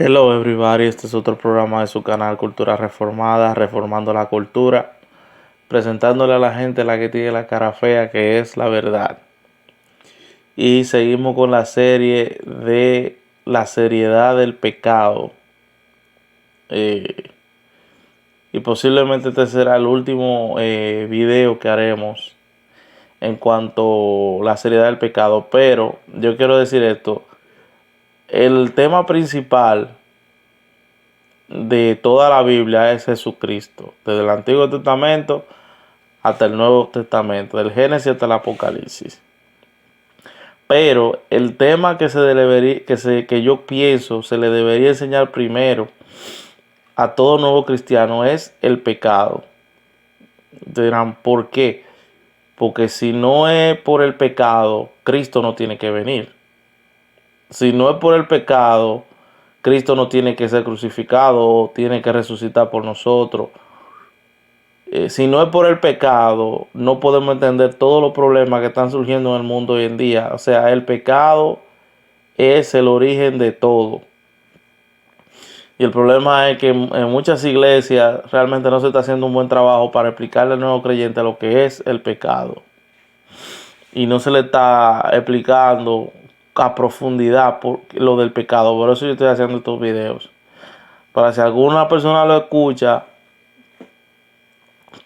Hello everybody, este es otro programa de su canal Cultura Reformada, reformando la cultura, presentándole a la gente la que tiene la cara fea, que es la verdad. Y seguimos con la serie de la seriedad del pecado. Y posiblemente este será el último video que haremos en cuanto a la seriedad del pecado. Pero yo quiero decir esto, el tema principal de toda la Biblia es Jesucristo, desde el Antiguo Testamento hasta el Nuevo Testamento, del Génesis hasta el Apocalipsis. Pero el tema que yo pienso se le debería enseñar primero a todo nuevo cristiano es el pecado. Dirán, ¿por qué? Porque si no es por el pecado, Cristo no tiene que venir. Si no es por el pecado, Cristo no tiene que ser crucificado, tiene que resucitar por nosotros. Si no es por el pecado, no podemos entender todos los problemas que están surgiendo en el mundo hoy en día. O sea, el pecado es el origen de todo. Y el problema es que en muchas iglesias realmente no se está haciendo un buen trabajo para explicarle al nuevo creyente lo que es el pecado. Y no se le está explicando a profundidad por lo del pecado. Por eso yo estoy haciendo estos videos. Para si alguna persona lo escucha,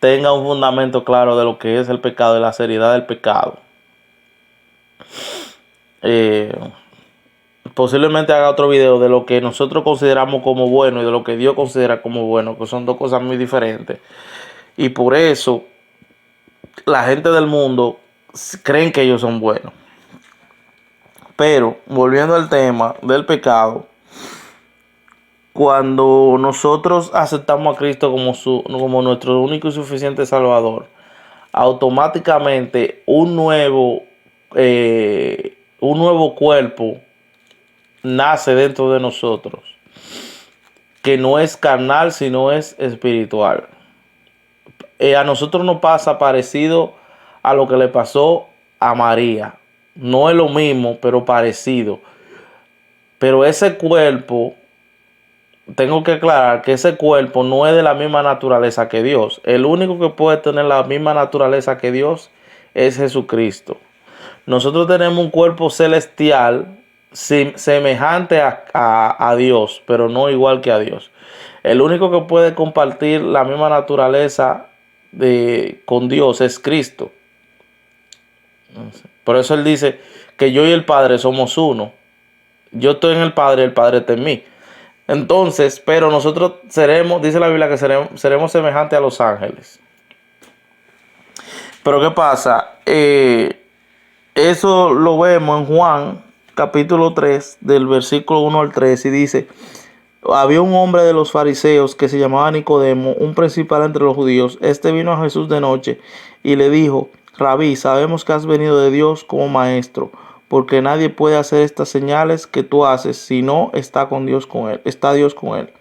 tenga un fundamento claro de lo que es el pecado y la seriedad del pecado. Posiblemente haga otro video de lo que nosotros consideramos como bueno y de lo que Dios considera como bueno, que son dos cosas muy diferentes. Y por eso la gente del mundo creen que ellos son buenos. Pero volviendo al tema del pecado, cuando nosotros aceptamos a Cristo como nuestro único y suficiente Salvador, automáticamente un nuevo cuerpo nace dentro de nosotros, que no es carnal, sino es espiritual. A nosotros nos pasa parecido a lo que le pasó a María. No es lo mismo, pero parecido. Pero ese cuerpo, tengo que aclarar que ese cuerpo no es de la misma naturaleza que Dios. El único que puede tener la misma naturaleza que Dios es Jesucristo. Nosotros tenemos un cuerpo celestial semejante a Dios, pero no igual que a Dios. El único que puede compartir la misma naturaleza con Dios es Cristo. Por eso Él dice que yo y el Padre somos uno. Yo estoy en el Padre está en mí. Entonces, pero nosotros seremos, dice la Biblia, que seremos semejantes a los ángeles. Pero ¿qué pasa? Eso lo vemos en Juan capítulo 3 del versículo 1 al 3 y dice: había un hombre de los fariseos que se llamaba Nicodemo, un principal entre los judíos. Este vino a Jesús de noche y le dijo: Rabí, sabemos que has venido de Dios como maestro, porque nadie puede hacer estas señales que tú haces si no está Dios con él.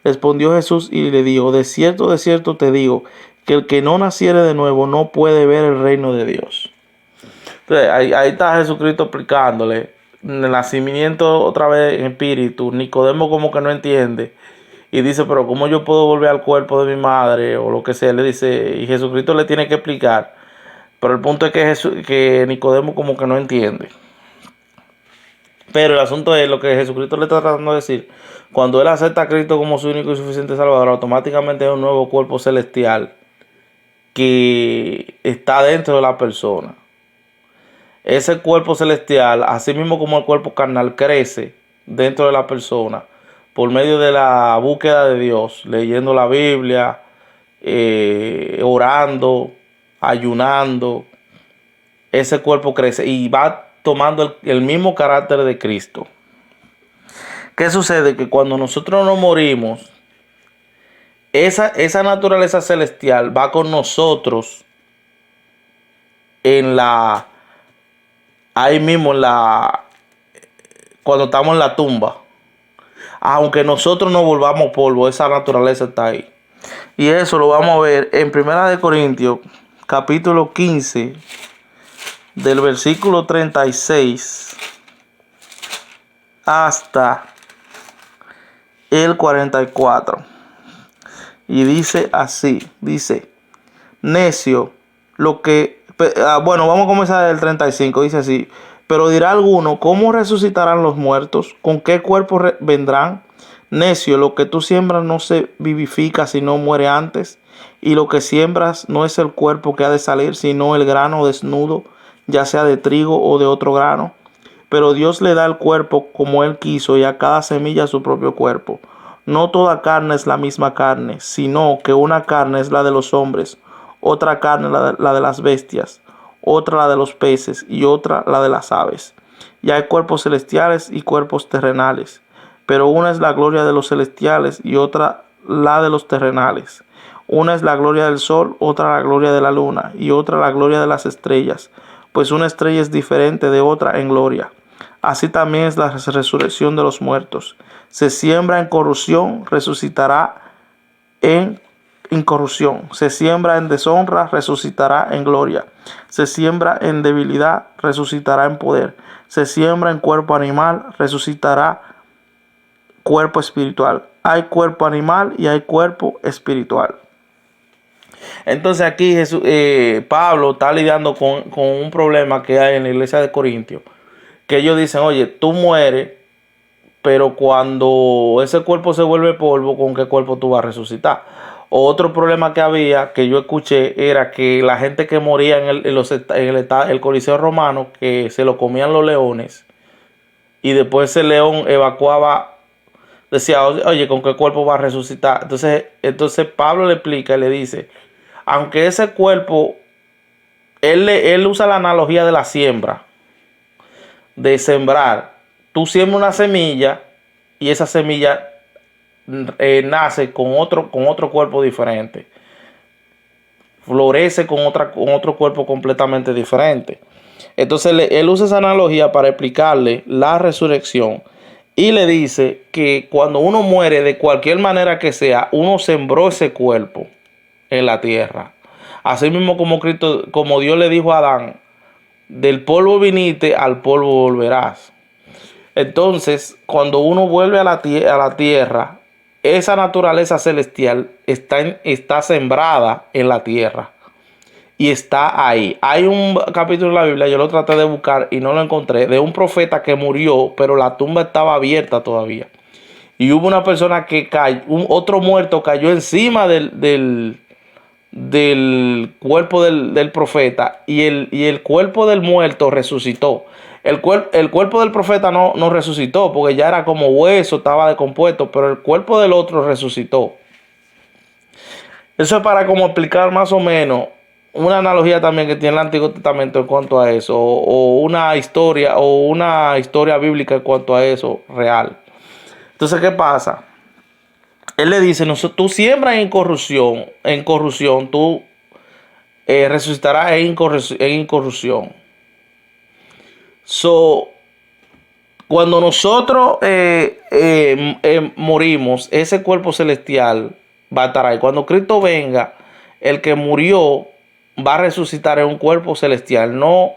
Respondió Jesús y le dijo: de cierto te digo, que el que no naciere de nuevo no puede ver el reino de Dios. Entonces, ahí está Jesucristo explicándole el nacimiento otra vez en espíritu. Nicodemo como que no entiende y dice: pero ¿cómo yo puedo volver al cuerpo de mi madre? O lo que sea, le dice, y Jesucristo le tiene que explicar. Pero el punto es que Nicodemo como que no entiende. Pero el asunto es lo que Jesucristo le está tratando de decir. Cuando él acepta a Cristo como su único y suficiente Salvador, automáticamente hay un nuevo cuerpo celestial que está dentro de la persona. Ese cuerpo celestial, así mismo como el cuerpo carnal, crece dentro de la persona por medio de la búsqueda de Dios, leyendo la Biblia, orando, ayunando. Ese cuerpo crece y va tomando el mismo carácter de Cristo. ¿Qué sucede? Que cuando nosotros nos morimos, esa naturaleza celestial va con nosotros ahí mismo cuando estamos en la tumba. Aunque nosotros nos volvamos polvo, esa naturaleza está ahí. Y eso lo vamos a ver en 1 Corintios, capítulo 15, del versículo 36 hasta el 44. Y dice así, dice, necio, bueno, vamos a comenzar el 35, dice así, pero dirá alguno, ¿cómo resucitarán los muertos? ¿Con qué cuerpo vendrán? Necio, lo que tú siembras no se vivifica sino muere antes, y lo que siembras no es el cuerpo que ha de salir, sino el grano desnudo, ya sea de trigo o de otro grano. Pero Dios le da el cuerpo como Él quiso y a cada semilla su propio cuerpo. No toda carne es la misma carne, sino que una carne es la de los hombres, otra carne la de las bestias, otra la de los peces y otra la de las aves. Y hay cuerpos celestiales y cuerpos terrenales, pero una es la gloria de los celestiales y otra la de los terrenales. Una es la gloria del sol, otra la gloria de la luna y otra la gloria de las estrellas, pues una estrella es diferente de otra en gloria. Así también es la resurrección de los muertos. Se siembra en corrupción, resucitará en incorrupción. Se siembra en deshonra, resucitará en gloria. Se siembra en debilidad, resucitará en poder. Se siembra en cuerpo animal, resucitará cuerpo espiritual. Hay cuerpo animal y hay cuerpo espiritual. Entonces aquí Pablo está lidiando con un problema que hay en la iglesia de Corintios. Que ellos dicen, oye, tú mueres, pero cuando ese cuerpo se vuelve polvo, ¿con qué cuerpo tú vas a resucitar? Otro problema que había, que yo escuché, era que la gente que moría el Coliseo Romano, que se lo comían los leones, y después ese león evacuaba, decía, oye, ¿con qué cuerpo va a resucitar? Entonces Pablo le explica y le dice, aunque ese cuerpo, él usa la analogía de la siembra, de sembrar. Tú siembras una semilla y esa semilla nace con otro cuerpo diferente. Florece con otro cuerpo completamente diferente. Entonces él usa esa analogía para explicarle la resurrección y le dice que cuando uno muere de cualquier manera que sea, uno sembró ese cuerpo en la tierra. Así mismo como Dios le dijo a Adán, del polvo viniste, al polvo volverás. Entonces, cuando uno vuelve a la tierra, esa naturaleza celestial está sembrada en la tierra y está ahí. Hay un capítulo de la Biblia, yo lo traté de buscar y no lo encontré, de un profeta que murió, pero la tumba estaba abierta todavía. Y hubo una persona que cayó, otro muerto cayó encima del cuerpo del profeta y el cuerpo del muerto resucitó. El cuerpo del profeta no resucitó porque ya era como hueso, estaba decompuesto, pero el cuerpo del otro resucitó. Eso es para como explicar más o menos una analogía también que tiene el Antiguo Testamento en cuanto a eso, o una historia bíblica en cuanto a eso real. Entonces, ¿qué pasa? Él le dice, tú siembras en corrupción, tú resucitarás en incorrupción. Cuando nosotros morimos, ese cuerpo celestial va a estar ahí. Cuando Cristo venga, el que murió va a resucitar en un cuerpo celestial, no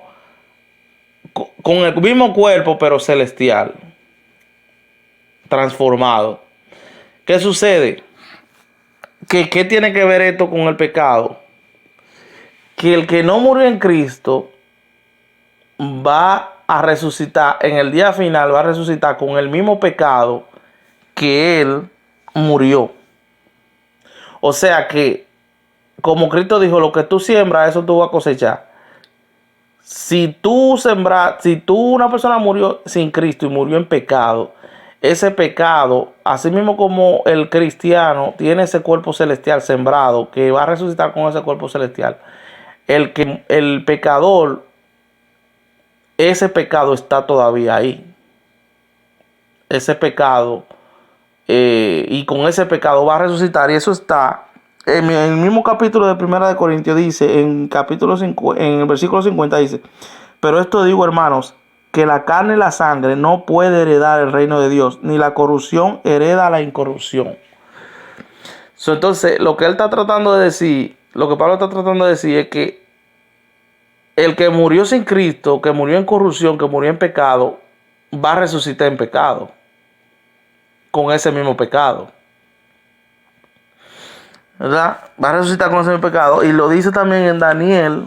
con el mismo cuerpo, pero celestial, transformado. ¿Qué sucede? ¿Qué tiene que ver esto con el pecado? Que el que no murió en Cristo va a resucitar en el día final, va a resucitar con el mismo pecado que él murió. O sea que, como Cristo dijo, lo que tú siembras, eso tú vas a cosechar. Si una persona murió sin Cristo y murió en pecado, ese pecado, así mismo como el cristiano tiene ese cuerpo celestial sembrado, que va a resucitar con ese cuerpo celestial, el pecador, ese pecado está todavía ahí. Ese pecado, y con ese pecado va a resucitar, y eso está en el mismo capítulo de 1 de Corintios. Dice en el versículo 50, dice, pero esto digo, hermanos, que la carne y la sangre no puede heredar el reino de Dios, ni la corrupción hereda la incorrupción. Entonces, lo que él está tratando de decir, lo que Pablo está tratando de decir es que el que murió sin Cristo, que murió en corrupción, que murió en pecado, va a resucitar en pecado. con ese mismo pecado. ¿Verdad? Va a resucitar con ese mismo pecado. Y lo dice también en Daniel.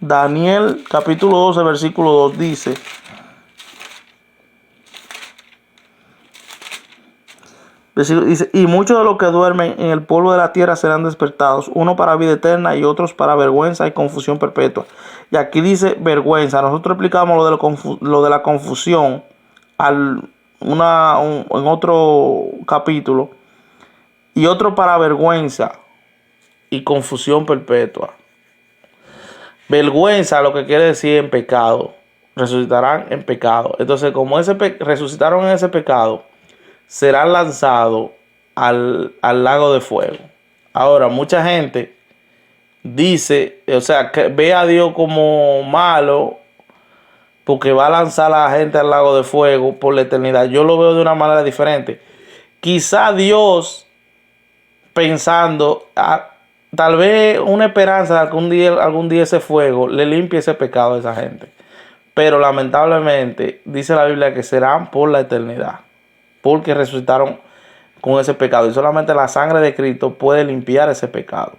Daniel capítulo 12, versículo 2 dice: dice, y muchos de los que duermen en el polvo de la tierra serán despertados, uno para vida eterna y otros para vergüenza y confusión perpetua. Y aquí dice vergüenza. Nosotros explicamos lo de la confusión en otro capítulo. Y otro para vergüenza y confusión perpetua. Vergüenza lo que quiere decir en pecado. Resucitarán en pecado. Entonces, como resucitaron en ese pecado, serán lanzados al lago de fuego. Ahora, mucha gente dice, o sea, que ve a Dios como malo porque va a lanzar a la gente al lago de fuego por la eternidad. Yo lo veo de una manera diferente. Quizá Dios, pensando, tal vez una esperanza de que algún día ese fuego le limpie ese pecado a esa gente. Pero lamentablemente dice la Biblia que serán por la eternidad, porque resucitaron con ese pecado. Y solamente la sangre de Cristo puede limpiar ese pecado.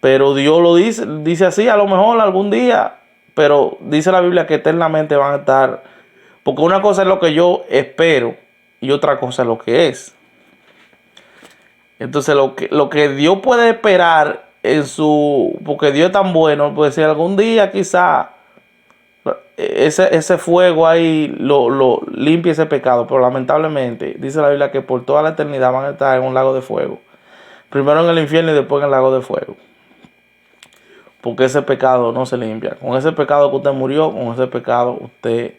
Pero Dios lo dice así, a lo mejor algún día. Pero dice la Biblia que eternamente van a estar. Porque una cosa es lo que yo espero y otra cosa es lo que es. Entonces lo que Dios puede esperar porque Dios es tan bueno, puede ser algún día quizá ese fuego ahí lo limpie ese pecado. Pero lamentablemente dice la Biblia que por toda la eternidad van a estar en un lago de fuego. Primero en el infierno y después en el lago de fuego. Porque ese pecado no se limpia. Con ese pecado que usted murió, con ese pecado usted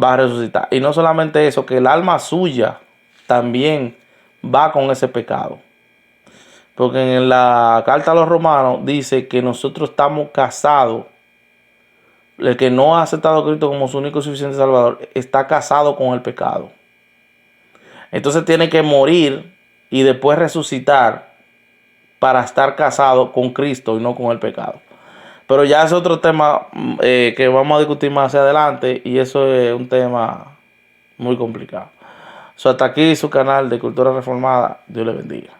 va a resucitar. Y no solamente eso, que el alma suya también va con ese pecado. Porque en la carta a los romanos dice que nosotros estamos casados. El que no ha aceptado a Cristo como su único y suficiente Salvador está casado con el pecado. Entonces tiene que morir y después resucitar para estar casado con Cristo y no con el pecado. Pero ya es otro tema que vamos a discutir más hacia adelante y eso es un tema muy complicado. Hasta aquí su canal de Cultura Reformada. Dios le bendiga.